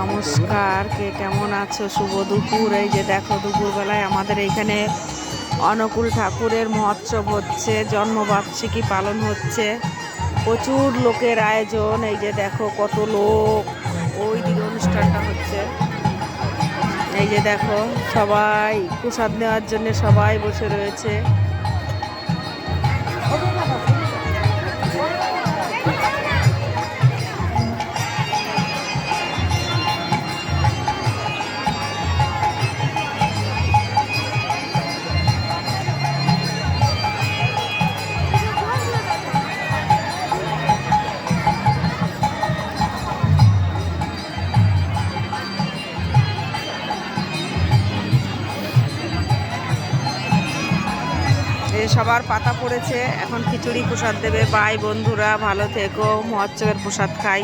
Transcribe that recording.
নমস্কার, কে কেমন আছো? শুভ দুপুর। এই যে দেখো, দুপুরবেলায় আমাদের এইখানে অনুকূল ঠাকুরের মহোৎসব হচ্ছে, জন্মবার্ষিকী পালন হচ্ছে। প্রচুর লোকের আয়োজন। এই যে দেখো কত লোক, ওই দিকে অনুষ্ঠানটা হচ্ছে। এই যে দেখো, সবাই প্রসাদ নেওয়ার জন্য সবাই বসে রয়েছে। সবার পাতা পড়েছে, এখন খিচুড়ি প্রসাদ দেবে। বাই বন্ধুরা, ভালো থেকো, মহোৎসবের প্রসাদ খাই।